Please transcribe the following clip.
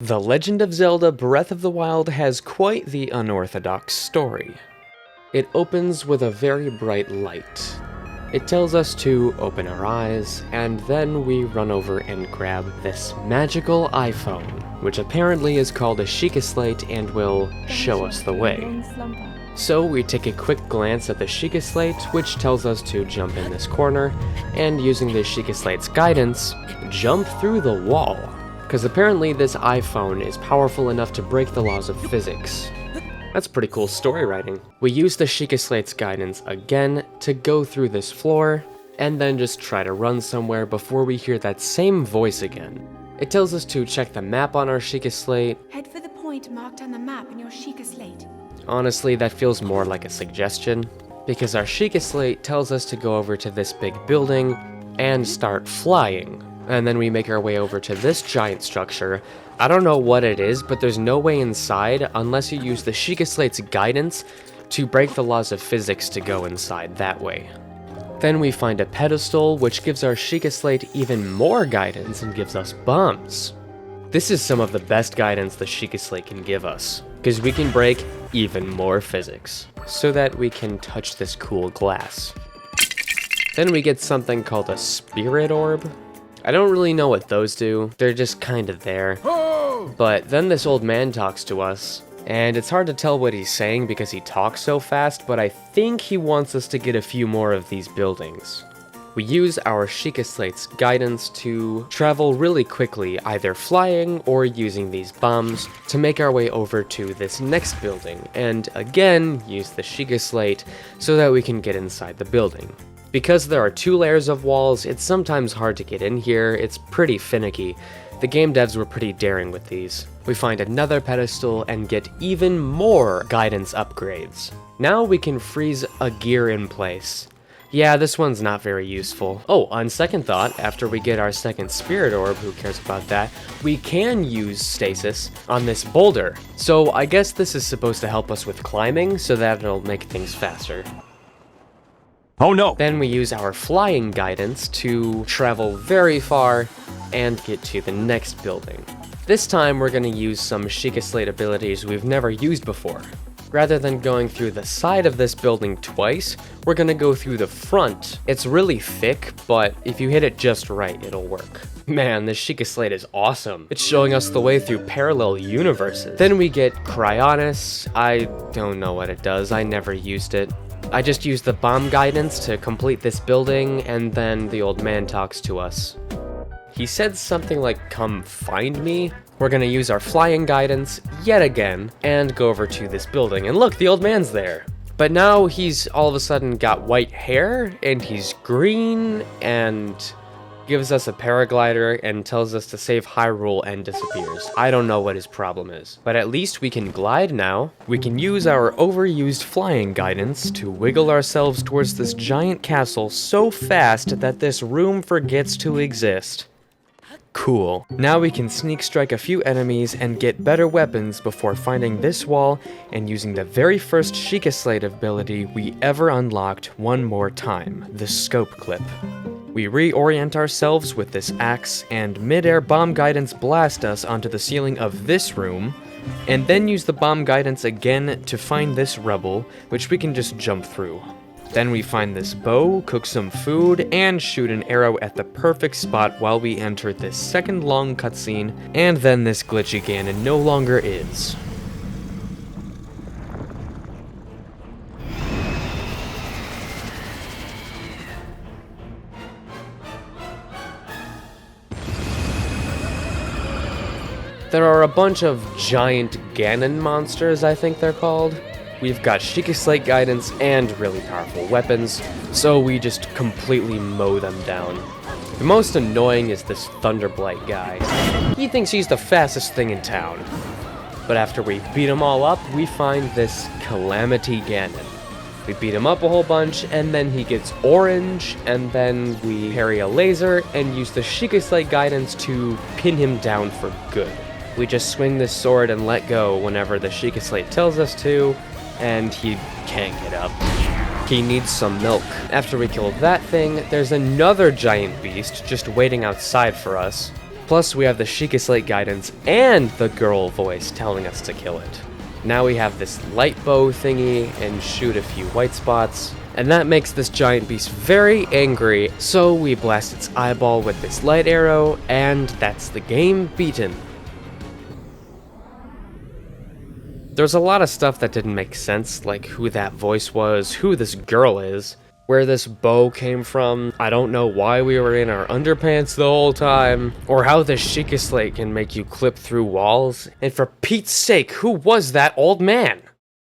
The Legend of Zelda Breath of the Wild has quite the unorthodox story. It opens with a very bright light. It tells us to open our eyes, and then we run over and grab this magical iPhone, which apparently is called a Sheikah Slate and will show us the way. So we take a quick glance at the Sheikah Slate, which tells us to jump in this corner, and using the Sheikah Slate's guidance, jump through the wall. Because apparently this iPhone is powerful enough to break the laws of physics. That's pretty cool story writing. We use the Sheikah Slate's guidance again to go through this floor, and then just try to run somewhere before we hear that same voice again. It tells us to check the map on our Sheikah Slate. Head for the point marked on the map in your Sheikah Slate. Honestly, that feels more like a suggestion, because our Sheikah Slate tells us to go over to this big building and start flying. And then we make our way over to this giant structure. I don't know what it is, but there's no way inside unless you use the Sheikah Slate's guidance to break the laws of physics to go inside that way. Then we find a pedestal, which gives our Sheikah Slate even more guidance and gives us bombs. This is some of the best guidance the Sheikah Slate can give us, because we can break even more physics, so that we can touch this cool glass. Then we get something called a spirit orb. I don't really know what those do, they're just kind of there. But then this old man talks to us, and it's hard to tell what he's saying because he talks so fast, but I think he wants us to get a few more of these buildings. We use our Sheikah Slate's guidance to travel really quickly, either flying or using these bombs to make our way over to this next building, and again, use the Sheikah Slate so that we can get inside the building. Because there are 2 layers of walls, it's sometimes hard to get in here, it's pretty finicky. The game devs were pretty daring with these. We find another pedestal and get even more guidance upgrades. Now we can freeze a gear in place. Yeah, this one's not very useful. Oh, on second thought, after we get our second spirit orb, who cares about that, we can use stasis on this boulder. So I guess this is supposed to help us with climbing, so that it'll make things faster. Oh no! Then we use our flying guidance to travel very far and get to the next building. This time we're going to use some Sheikah Slate abilities we've never used before. Rather than going through the side of this building twice, we're going to go through the front. It's really thick, but if you hit it just right, it'll work. Man, this Sheikah Slate is awesome. It's showing us the way through parallel universes. Then we get Cryonis. I don't know what it does, I never used it. I just used the bomb guidance to complete this building, and then the old man talks to us. He said something like, "Come find me." We're gonna use our flying guidance yet again, and go over to this building, and look, the old man's there. But now he's all of a sudden got white hair, and he's green, and gives us a paraglider and tells us to save Hyrule and disappears. I don't know what his problem is, but at least we can glide now. We can use our overused flying guidance to wiggle ourselves towards this giant castle so fast that this room forgets to exist. Cool. Now we can sneak strike a few enemies and get better weapons before finding this wall and using the very first Sheikah Slate ability we ever unlocked one more time, the scope clip. We reorient ourselves with this axe, and mid-air bomb guidance blast us onto the ceiling of this room, and then use the bomb guidance again to find this rubble, which we can just jump through. Then we find this bow, cook some food, and shoot an arrow at the perfect spot while we enter this second long cutscene, and then this glitchy Ganon no longer is. There are a bunch of giant Ganon monsters, I think they're called. We've got Sheikah Slate guidance and really powerful weapons, so we just completely mow them down. The most annoying is this Thunderblight guy. He thinks he's the fastest thing in town. But after we beat them all up, we find this Calamity Ganon. We beat him up a whole bunch, and then he gets orange, and then we parry a laser and use the Sheikah Slate guidance to pin him down for good. We just swing this sword and let go whenever the Sheikah Slate tells us to, and he can't get up. He needs some milk. After we kill that thing, there's another giant beast just waiting outside for us. Plus, we have the Sheikah Slate guidance and the girl voice telling us to kill it. Now we have this light bow thingy and shoot a few white spots, and that makes this giant beast very angry, so we blast its eyeball with this light arrow, and that's the game beaten. There's a lot of stuff that didn't make sense, like who that voice was, who this girl is, where this bow came from, I don't know why we were in our underpants the whole time, or how the Sheikah Slate can make you clip through walls, and for Pete's sake, who was that old man?